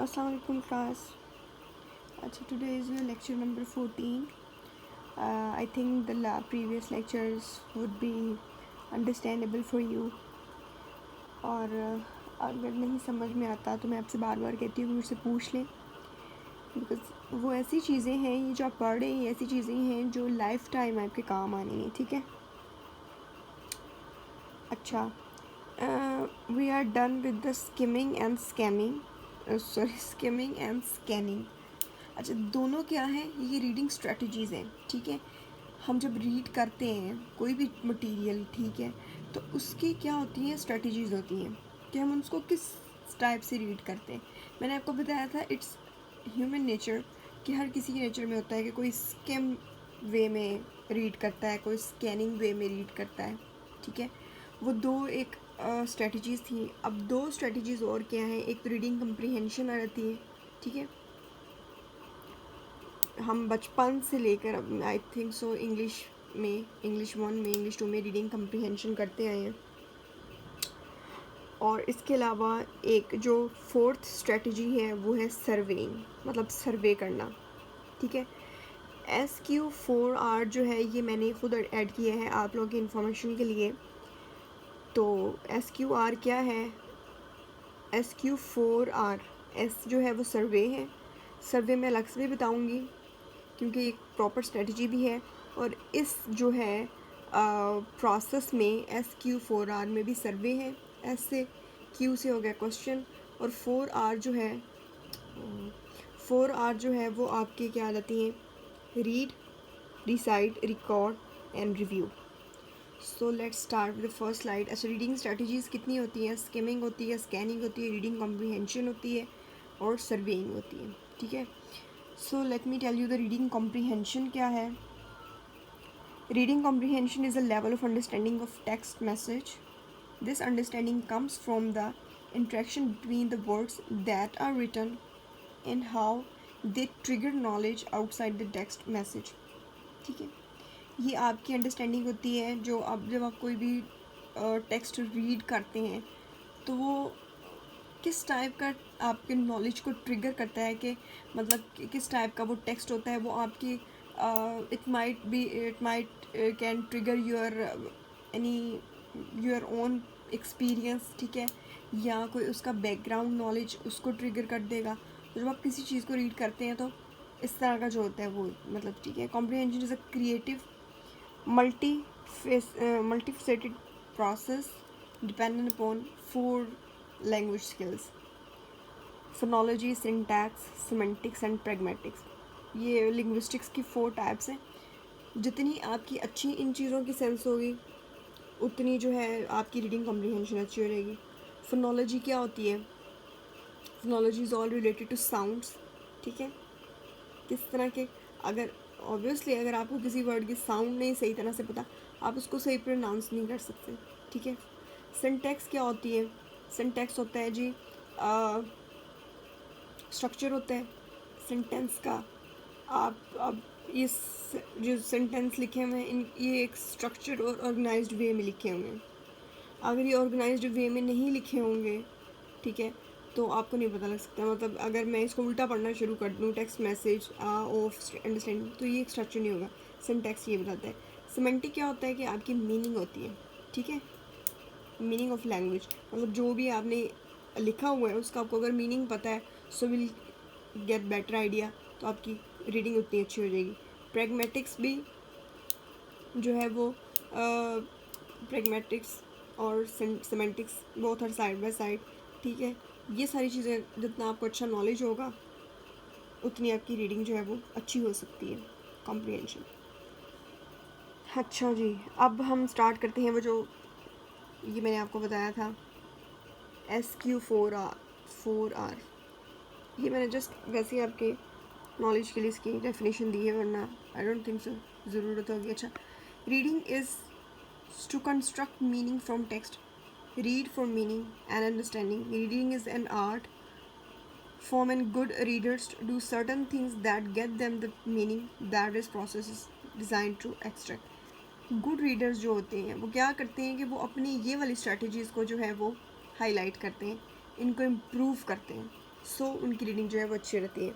Assalamualaikum class. Today is your lecture number 14. I think the previous lectures would be understandable for you. और अगर नहीं समझ में आता तो मैं आपसे बार बार कहती हूँ कि मुझसे पूछ लें, बिकॉज वो ऐसी चीज़ें हैं, ये जो आप पढ़ रहे हैं ऐसी चीज़ें हैं जो लाइफ टाइम आपके काम आनी है. ठीक है. अच्छा, we are done with the skimming and scanning. अच्छा, दोनों क्या है, ये रीडिंग स्ट्रेटजीज़ हैं. ठीक है. हम जब रीड करते हैं कोई भी मटेरियल, ठीक है, तो उसकी क्या होती हैं, स्ट्रेटजीज़ होती हैं कि हम उसको किस टाइप से रीड करते हैं. मैंने आपको बताया था इट्स ह्यूमन नेचर कि हर किसी के नेचर में होता है कि कोई स्किम वे में रीड करता है, कोई स्कैनिंग वे में रीड करता है. ठीक है. वो दो एक स्ट्रेटजीज़ थी. अब दो स्ट्रेटजीज़ और क्या हैं, एक तो रीडिंग कम्प्रीहेंशन आ जाती है. ठीक है. हम बचपन से लेकर अब आई थिंक सो इंग्लिश 1 में, इंग्लिश 2 में रीडिंग कम्प्रीहेंशन करते आए हैं. और इसके अलावा एक जो 4th स्ट्रेटजी है वो है सर्वेइंग, मतलब सर्वे करना. ठीक है. SQ4R जो है ये मैंने खुद ऐड किया है आप लोगों की इन्फॉर्मेशन के लिए. तो SQR क्या है, SQ4R, S जो है वो सर्वे है. सर्वे में अलग से भी बताऊँगी क्योंकि एक प्रॉपर स्ट्रेटजी भी है. और इस जो है प्रोसेस में SQ4R में भी सर्वे है. S से Q से हो गया क्वेश्चन. और 4R जो है वो आपके क्या आ जाती हैं, read, decide, record and review. So let's start with the first slide. अच्छा, रीडिंग स्ट्रेटजीज़ कितनी होती हैं, स्किमिंग होती है, स्कैनिंग होती है, रीडिंग कॉम्प्रीहेंशन होती है और सर्वेइंग होती है. ठीक है. So let me tell you the reading comprehension क्या है. Reading comprehension is a level of understanding of text message. This understanding comes from the interaction between the words that are written and how they trigger knowledge outside the text message. ठीक है. ये आपकी understanding होती है जो अब जब आप कोई भी टेक्स्ट रीड करते हैं तो वो किस टाइप का आपके नॉलेज को ट्रिगर करता है, कि मतलब किस टाइप का वो टेक्स्ट होता है. वो आपकी it might can trigger your own experience. ठीक है. या कोई उसका बैकग्राउंड नॉलेज उसको ट्रिगर कर देगा. तो जब आप किसी चीज़ को रीड करते हैं तो इस तरह का जो होता है वो मतलब. ठीक है. Comprehension is a creative multifaceted process dependent upon 4 language skills: phonology, syntax, semantics and pragmatics. ये लिंग्विस्टिक्स की 4 टाइप्स हैं. जितनी आपकी अच्छी इन चीज़ों की सेंस होगी उतनी जो है आपकी रीडिंग कॉम्प्रीहेंशन अच्छी हो रहेगी. फोनोलॉजी क्या होती है, phonology is all related to sounds. ठीक है. किस तरह के, अगर ऑब्वियसली अगर आपको किसी वर्ड की साउंड नहीं सही तरह से पता, आप उसको सही प्रोनाउंस नहीं कर सकते. ठीक है. सिंटैक्स क्या होती है, सिंटैक्स होता है जी स्ट्रक्चर होता है सेंटेंस का. आप अब इस जो सेंटेंस लिखे हुए हैं ये एक स्ट्रक्चर और ऑर्गेनाइज्ड वे में लिखे हुए हैं. अगर ये ऑर्गेनाइज्ड वे में नहीं लिखे होंगे, ठीक है, तो आपको नहीं पता लग सकता. मतलब अगर मैं इसको उल्टा पढ़ना शुरू कर दूँ, टेक्स्ट मैसेज ऑफ अंडरस्टैंडिंग, तो ये एक स्ट्रक्चर नहीं होगा. सिंटैक्स ये बताता है. सिमेंटिक क्या होता है कि आपकी मीनिंग होती है. ठीक है. मीनिंग ऑफ लैंग्वेज, मतलब जो भी आपने लिखा हुआ है उसका आपको अगर मीनिंग पता है so will get better idea, तो आपकी रीडिंग उतनी अच्छी हो जाएगी. प्रैग्मेटिक्स भी जो है वो प्रैग्मेटिक्स और semantics both are side by side. ठीक है. ये सारी चीज़ें जितना आपको अच्छा नॉलेज होगा उतनी आपकी रीडिंग जो है वो अच्छी हो सकती है, कॉम्प्रीहेंशन. अच्छा जी, अब हम स्टार्ट करते हैं वो जो ये मैंने आपको बताया था SQ4R. ये मैंने जस्ट वैसे ही आपके नॉलेज के लिए इसकी डेफिनेशन दी है, वरना आई डोंट थिंक सो ज़रूरत होगी. अच्छा, reading is to construct meaning from text. Read for meaning and understanding. Reading is an art form and good readers do certain things that get them the meaning that this process is designed to extract. Good readers जो होते हैं वो क्या करते हैं कि वो अपनी ये वाली स्ट्रेटजीज़ को जो है वो हाईलाइट करते हैं, इनको इम्प्रूव करते हैं. सो उनकी रीडिंग जो है वो अच्छी रहती है।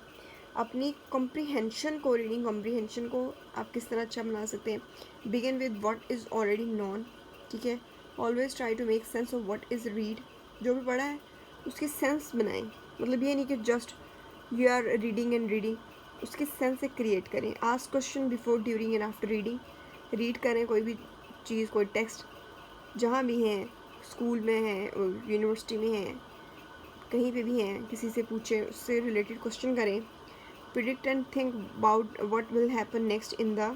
अपनी कॉम्प्रीहेंशन को, रीडिंग कॉम्प्रीहेंशन को आप किस तरह अच्छा बना सकते हैं? Begin with what is already known, ठीक है। Always try to make sense of what is read, जो भी पढ़ा है उसकी सेंस बनाएं। मतलब ये नहीं कि just you are reading and reading, उसकी सेंस एक क्रिएट करें। Ask question before, during and after reading. Read करें कोई भी चीज़, कोई टेक्स्ट जहाँ भी हैं, स्कूल में है, यूनिवर्सिटी में है, कहीं पे भी हैं, किसी से पूछें, उससे रिलेटेड क्वेश्चन करें। Predict and think about what will happen next in the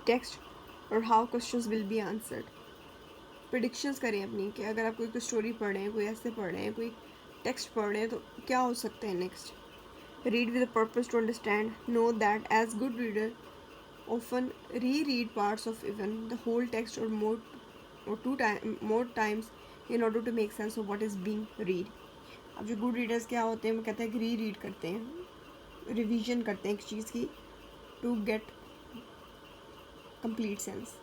text और how questions will be answered. Predictions करें अपनी कि अगर आप कोई स्टोरी पढ़ रहे हैं, कोई ऐसे पढ़ रहे हैं, कोई टेक्स्ट पढ़ रहे हैं, तो क्या हो सकता है next. Read with a purpose to understand. Know that as good reader often reread parts of even the whole text or more times in order to make sense of what is being read. अब जो good readers क्या होते हैं, वो कहते हैं कि read करते हैं, रिवीजन करते हैं एक चीज़ की, टू गेट कंप्लीट सेंस।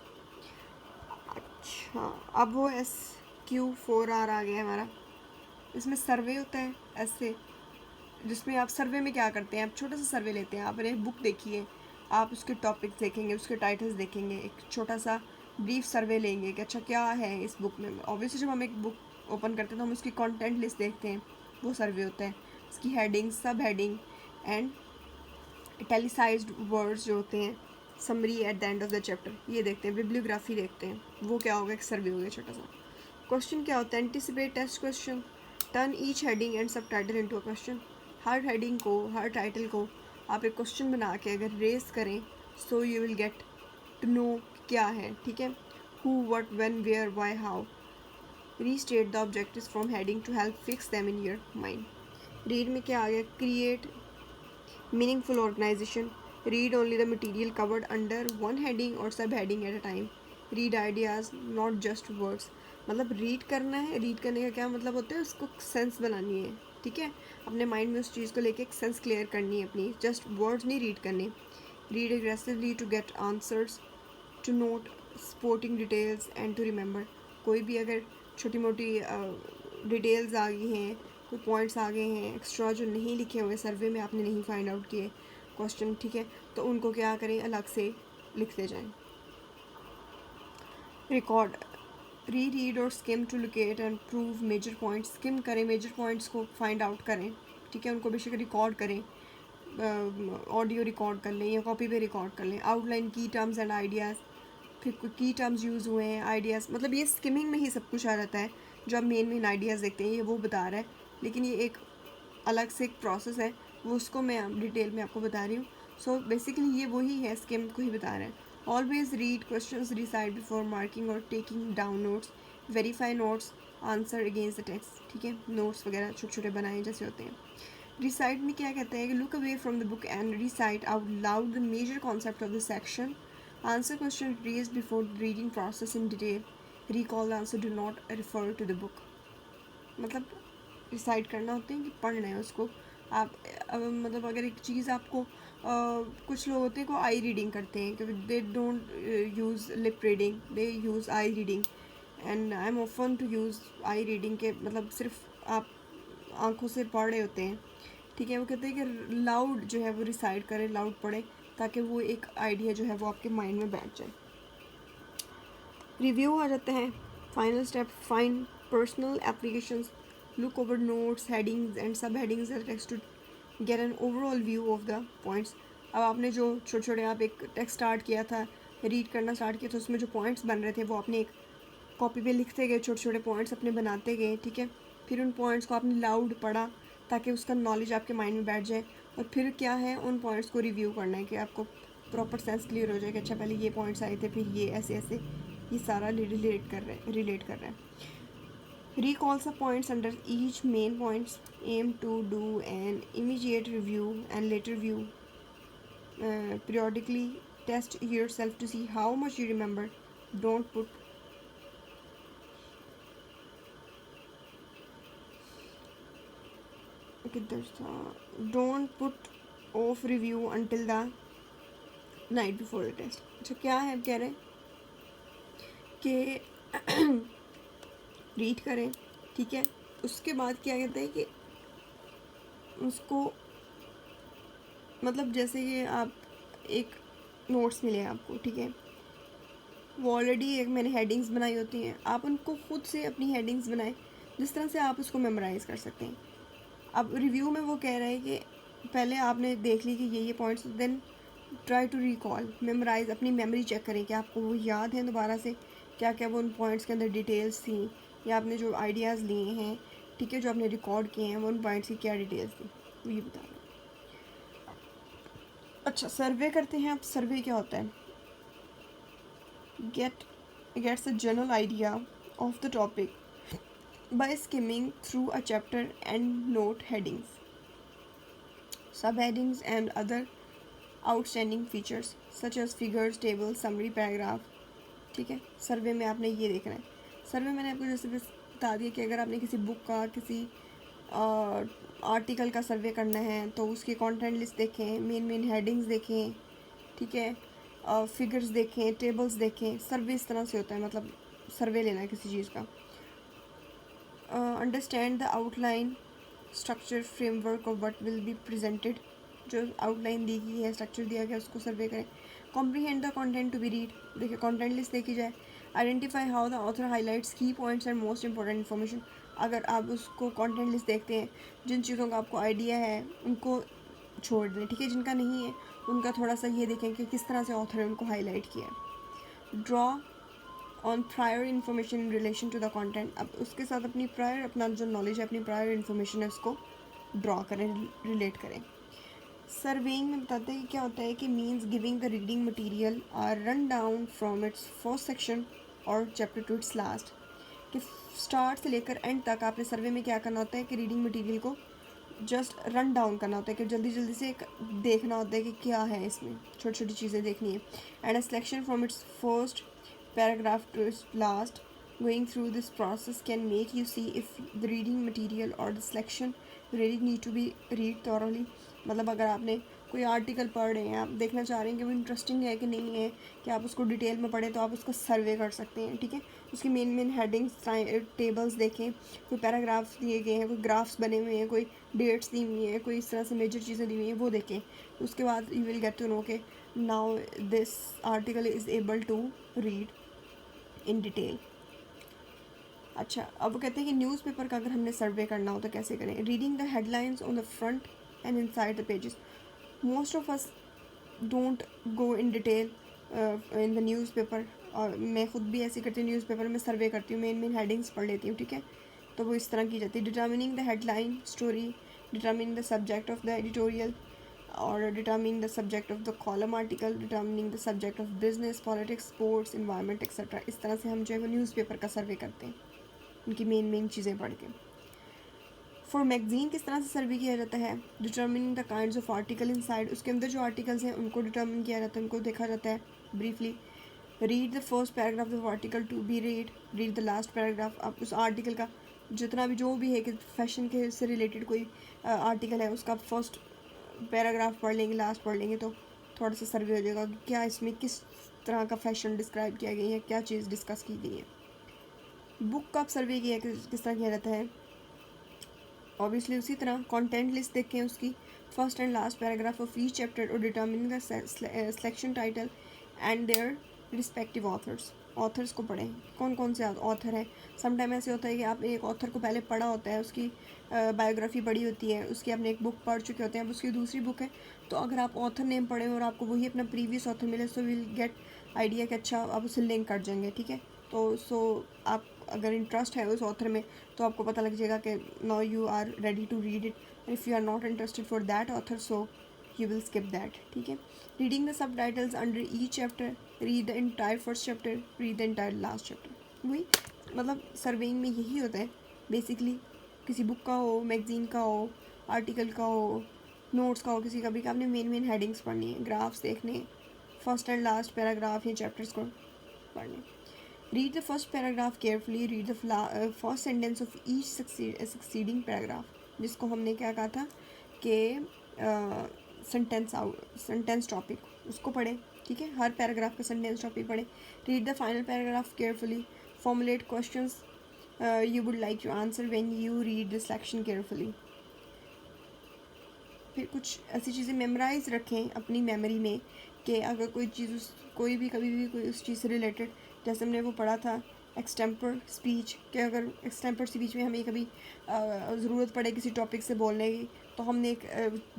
अच्छा, अब वो SQ4R आ गया हमारा। इसमें सर्वे होता है ऐसे, जिसमें आप सर्वे में क्या करते हैं, आप छोटा सा सर्वे लेते हैं। आपने एक बुक देखी है, आप उसके टॉपिक्स देखेंगे, उसके टाइटल्स देखेंगे, एक छोटा सा ब्रीफ सर्वे लेंगे कि अच्छा क्या है इस बुक में। ऑब्वियसली जब हम एक बुक ओपन करते हैं तो हम उसकी कंटेंट लिस्ट देखते हैं, वो सर्वे होता है। इसकी हेडिंग, सब हेडिंग एंड इटैलिसाइज्ड वर्ड्स जो होते हैं, summary at the end of the chapter, ये देखते हैं। बिब्लियोग्राफी देखते हैं, वो क्या होगा, एक सर्वे हो गया छोटा सा। क्वेश्चन क्या होता है, anticipate test question, turn each heading and subtitle into a question. हर हेडिंग को, हर टाइटल को आप एक क्वेश्चन बना के अगर रेस करें, so you will get to know क्या है, ठीक है। Who, what, when, where, why, how. Restate the objectives from heading to help fix them in your mind. Read में क्या आ गया, create meaningful organization, read only the material covered under one heading or sub heading at a time. Read ideas, not just words. मतलब read करना है, read करने का क्या मतलब होता है, उसको सेंस बनानी है, ठीक है। अपने माइंड में उस चीज़ को लेके एक सेंस क्लियर करनी है अपनी, जस्ट वर्ड्स नहीं रीड करने। Read aggressively to get answers, to note supporting details and to remember. कोई भी अगर छोटी मोटी डिटेल्स आ गई हैं, कोई पॉइंट्स आ गए हैं एक्स्ट्रा जो नहीं लिखे हुए सर्वे में, आपने नहीं फाइंड आउट किए क्वेश्चन, ठीक है, तो उनको क्या करें, अलग से लिखते जाएं। रिकॉर्ड, री रीड और skim to locate and prove major points. Skim करें, मेजर पॉइंट्स को फाइंड आउट करें, ठीक है, उनको बेशक रिकॉर्ड करें, ऑडियो रिकॉर्ड कर लें या कॉपी पे रिकॉर्ड कर लें। आउटलाइन की टर्म्स एंड आइडियाज़, फिर कोई की टर्म्स यूज़ हुए हैं, आइडियाज़, मतलब ये स्किमिंग में ही सब कुछ आ जाता है। जो आप मेन आइडियाज़ देखते हैं ये वो बता रहा है, लेकिन ये एक अलग से एक प्रोसेस है, वो उसको मैं डिटेल में आपको बता रही हूँ। सो बेसिकली ये वही है, स्किम को ही बता रहा है। Always read questions, decide before marking और taking down notes, verify notes, answer against the text, ठीक है। नोट्स वगैरह छोटे छोटे बनाए जैसे होते हैं। रिसाइट में क्या कहते हैं कि look away from the book and recite out loud the major concept of the section. Answer question raise before reading process in detail. Recall the answer, do not refer to the book. मतलब decide करना होता है कि पढ़ना है उसको आप। मतलब अगर एक चीज़ आपको कुछ लोग होते हैं को आई रीडिंग करते हैं, क्योंकि they don't use lip reading, they use eye reading, and I am often to use eye reading के मतलब सिर्फ आप आंखों से पढ़ रहे होते हैं, ठीक है। वो कहते हैं कि लाउड जो है वो रिसाइड करें, लाउड पढ़ें, ताकि वो एक आइडिया जो है वो आपके माइंड में बैठ जाए। रिव्यू आ जाते हैं, final step, find personal applications, look over notes, headings and subheadings of the text to get an overall view of the points. अब आपने जो छोटे छोटे आप एक टेक्स्ट स्टार्ट किया था, रीड करना स्टार्ट किया था, उसमें जो पॉइंट्स बन रहे थे वो आपने एक कॉपी पे लिखते गए, छोटे छोटे पॉइंट्स अपने बनाते गए, ठीक है। फिर उन पॉइंट्स को आपने लाउड पढ़ा ताकि उसका नॉलेज आपके माइंड में बैठ जाए, और फिर क्या है उन पॉइंट्स को रिव्यू करना है कि आपको प्रॉपर सेंस क्लियर हो जाए कि अच्छा पहले ये पॉइंट्स आए थे, फिर ये ऐसे ऐसे, ये सारा रिलेट कर रहा है। Recall the points under each main points. Aim to do an immediate review and later view. Periodically test yourself to see how much you remember. Don't put don't put off review until the night before the test. अच्छा क्या है, कह रहे हैं कि read करें, ठीक है। उसके बाद क्या कहते हैं कि उसको मतलब जैसे कि आप एक नोट्स मिले आपको, ठीक है, वो ऑलरेडी एक मैंने हेडिंग्स बनाई होती हैं, आप उनको खुद से अपनी हेडिंग्स बनाएं जिस तरह से आप उसको मेमोराइज़ कर सकते हैं। अब रिव्यू में वो कह रहे हैं कि पहले आपने देख ली कि ये points, then try to recall, memorize, अपनी मेमोरी चेक करें कि आपको वो याद है दोबारा से क्या क्या वो उन पॉइंट्स के अंदर डिटेल्स थी, या आपने जो आइडियाज़ लिए हैं, ठीक है, जो आपने रिकॉर्ड किए हैं वो उन पॉइंट्स की क्या डिटेल्स थी, वो ये बता रहे हैं। अच्छा, सर्वे करते हैं। अब सर्वे क्या होता है? Gets a general idea of the topic by skimming through a chapter and note headings, subheadings and other outstanding features such as figures, tables, summary, paragraph। ठीक है, सर्वे में आपने ये देखना है। सर्वे मैंने आपको जैसे बता दिया कि अगर आपने किसी बुक का, किसी आर्टिकल का सर्वे करना है तो उसकी कंटेंट लिस्ट देखें, मेन हेडिंग्स देखें, ठीक है, फिगर्स देखें, टेबल्स देखें। सर्वे इस तरह से होता है, मतलब सर्वे लेना है किसी चीज़ का। Understand the outline, structure, framework of what will be presented, जो आउटलाइन दी गई है, स्ट्रक्चर दिया गया, उसको सर्वे करें। Comprehend the content to be read, देखिए कंटेंट लिस्ट देखी जाए। Identify how the author highlights key points and most important information, अगर आप उसको कंटेंट लिस्ट देखते हैं, जिन चीज़ों का आपको आइडिया है उनको छोड़ दें, ठीक है, जिनका नहीं है उनका थोड़ा सा ये देखें कि किस तरह से ऑथर ने उनको हाईलाइट किया है। Draw on prior information in relation to the content, अब उसके साथ अपनी प्रायर, अपना जो नॉलेज है, अपनी प्रायर इन्फॉर्मेशन है, उसको ड्रॉ करें, रिलेट करें। सर्वेइंग में बताते हैं कि क्या होता है कि means giving the reading material or run down from its first section और चैप्टर टू इट्स लास्ट, कि स्टार्ट से लेकर एंड तक आपने सर्वे में क्या करना होता है कि रीडिंग मटेरियल को जस्ट रन डाउन करना होता है, कि जल्दी जल्दी से एक देखना होता है कि क्या है इसमें, छोटी छोटी चीज़ें देखनी है। And a selection from its first paragraph to its last. Going through this process can make you see if the reading material or the selection really need to be read thoroughly। मतलब अगर आपने कोई article पढ़ रहे हैं, आप देखना चाह रहे हैं कि वो इंटरेस्टिंग है कि नहीं है, कि आप उसको डिटेल में पढ़ें, तो आप उसको सर्वे कर सकते हैं, ठीक है। उसकी मेन हेडिंग्स, टेबल्स देखें, कोई पैराग्राफ्स दिए गए हैं, कोई ग्राफ्स बने हुए हैं, कोई डेट्स दी हुई हैं, कोई इस तरह से मेजर चीज़ें दी हुई हैं, वो देखें। उसके बाद you will get to know के now this article is able to read in detail. अच्छा, अब वो कहते हैं कि न्यूज़पेपर का अगर हमने सर्वे करना हो तो कैसे करें? Reading the headlines on the front end inside the pages. Most of us don't go in detail in the newspaper, और मैं खुद भी ऐसे करती हूँ, न्यूज़पेपर में सर्वे करती हूँ, मेन हेडिंग्स पढ़ लेती हूँ, ठीक है, तो वो इस तरह की जाती है। Determining the headline story, determining the subject of the editorial, or determining the subject of the column article, determining the subject of business, politics, sports, environment, etc। इस तरह से हम जो है वो न्यूज़पेपर का सर्वे करते हैं, उनकी मेन चीज़ें पढ़ के। फॉर मैगजीन किस तरह से सर्वे किया जाता है? Determining the kinds of article inside, उसके अंदर जो आर्टिकल्स हैं उनको डिटर्मिन किया जाता है, उनको देखा जाता है briefly. Read the first paragraph of article to be read the last paragraph, आप उस आर्टिकल का जितना भी जो भी है कि फैशन के से रिलेटेड कोई आर्टिकल है, उसका फर्स्ट पैराग्राफ पढ़ लेंगे, लास्ट पढ़ लेंगे, तो थोड़ा सा सर्वे हो जाएगा कि क्या इसमें किस तरह का फैशन डिस्क्राइब किया गया है, क्या चीज़ डिस्कस की गई है। बुक का सर्वे किया किस तरह किया जाता है? ऑब्वियसली उसी तरह कंटेंट लिस्ट देखें, उसकी first and last paragraph of each chapter, और determining the selection title and their respective authors को पढ़ें, कौन कौन से ऑथर हैं। समटाइम ऐसे होता है कि आपने एक ऑथर को पहले पढ़ा होता है, उसकी बायोग्राफी पढ़ी होती है, उसकी आपने एक बुक पढ़ चुके होते हैं, अब उसकी दूसरी बुक है, तो अगर आप ऑथर नेम पढ़ें और आपको वही अपना प्रीवियस ऑथर मिले, सो विल गेट आइडिया कि अच्छा आप उसे लिंक कर जाएंगे, ठीक है। तो सो आप अगर इंटरेस्ट है उस ऑथर में तो आपको पता लग जाएगा कि now you are ready to read it, if you are not interested for that author, so you will skip that, ठीक है। Reading the sub titles under each chapter, read the entire first chapter, read the entire last chapter. वही मतलब surveying में यही होता है basically, किसी book का हो, मैगजीन का हो, आर्टिकल का हो, नोट्स का हो, किसी का भी, आपने मेन हेडिंग्स पढ़नी है, ग्राफ्स देखने, फर्स्ट एंड लास्ट पैराग्राफ या चैप्टर्स को पढ़ने। Read the first paragraph carefully, read the first sentence of each succeeding paragraph, जिसको हमने क्या कहा था कि सेंटेंस टॉपिक, उसको पढ़ें, ठीक है, हर पैराग्राफ का सेंटेंस टॉपिक पढ़ें। Read the final paragraph carefully, formulate questions you would like to answer when you read this section carefully। फिर कुछ ऐसी चीज़ें मेमोराइज रखें अपनी मेमोरी में कि अगर कोई चीज़ कोई भी कभी भी कोई उस चीज़ से रिलेटेड, जैसे हमने वो पढ़ा था एक्सटेम्पर स्पीच, कि अगर एक्सटेम्पर स्पीच में हमें कभी ज़रूरत पड़े किसी टॉपिक से बोलने की, तो हमने एक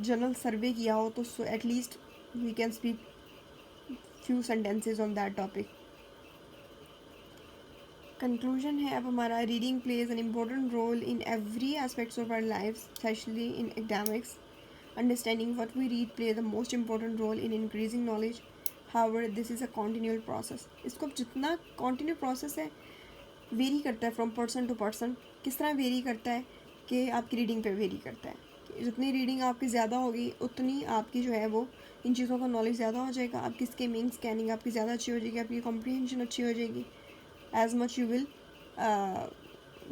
जनरल सर्वे किया हो तो at least we can speak few sentences on that topic. Conclusion है अब हमारा, reading plays an important role in every aspects of our life, specially in academics. Understanding what we read play the most important role in increasing knowledge. However this is a continual process. इसको जितना continue process है, very करता है from person to person. किस तरह very करता है कि आपकी रीडिंग पे वेरी करता है। जितनी रीडिंग आपकी ज़्यादा होगी उतनी आपकी जो है वो इन चीज़ों का नॉलेज ज़्यादा हो जाएगा, आपकी स्किमिंग स्कैनिंग आपकी ज़्यादा अच्छी हो जाएगी, आपकी कॉम्प्रीहेंशन अच्छी हो जाएगी। एज मच यू विल,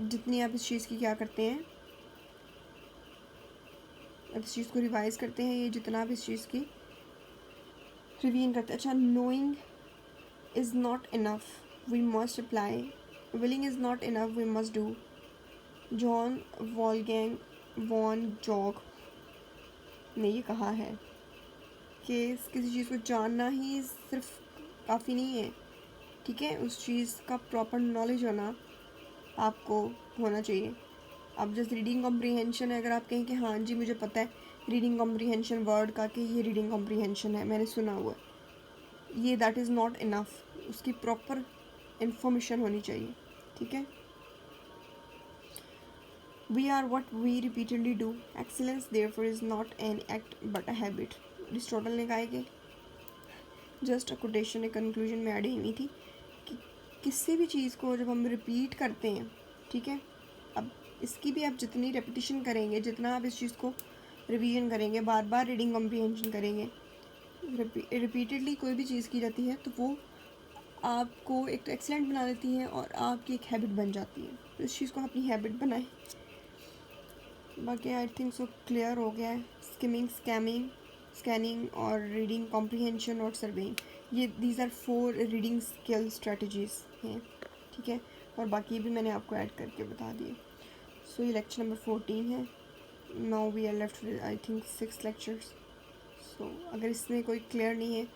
जितनी आप इस चीज़ की क्या करते हैं, इस चीज़ को रिवाइज करते हैं, ये जितना आप इस चीज़ की रिवीजन करते हैं। अच्छा, knowing is not enough, we must apply. Willing is not enough, we must do. John Wolfgang von जॉग ने ये कहा है कि किसी चीज़ को जानना ही सिर्फ काफ़ी नहीं है, ठीक है, उस चीज़ का प्रॉपर नॉलेज होना आपको होना चाहिए। अब जैसे रीडिंग कॉम्प्रीहेंशन है, अगर आप कहें कि हाँ जी मुझे पता है रीडिंग कॉम्प्रीहेंशन वर्ड का कि ये रीडिंग कॉम्प्रीहेंशन है, मैंने सुना हुआ है, ये दैट इज़ नॉट इनफ, उसकी प्रॉपर इंफॉर्मेशन होनी चाहिए, ठीक है। We are what we repeatedly do, excellence therefore is not an act but a habit. Aristotle ने कहा है कि जस्ट अ कोटेशन, एक कंक्लूजन में ऐड हुई थी कि किसी भी चीज़ को जब हम रिपीट करते हैं, ठीक है, अब इसकी भी आप जितनी रेपिटेशन करेंगे, जितना आप इस चीज़ को रिवीजन करेंगे, बार बार रीडिंग कॉम्प्रीहेंशन करेंगे, रिपीटेडली कोई भी चीज़ की जाती है तो वो आपको एक तो एक्सेलेंट बना देती है और आपकी एक हैबिट बन जाती है। तो इस चीज़ को अपनी हैबिट बनाएं। बाकी आई थिंक सो क्लियर हो गया है। स्किमिंग, स्कैनिंग और रीडिंग कॉम्प्रीहेंशन और सर्वेइंग, ये these are 4 reading skill strategies हैं, ठीक है, और बाकी भी मैंने आपको ऐड करके बता दिए। सो ये लेक्चर नंबर 14 है। Now we are left with I think 6 lectures. So अगर इसमें कोई क्लियर नहीं है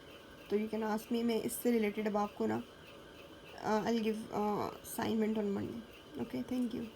तो यू कैन आस्क मी, मैं इससे रिलेटेड अब आपको ना I will give assignment on Monday. Okay, thank you.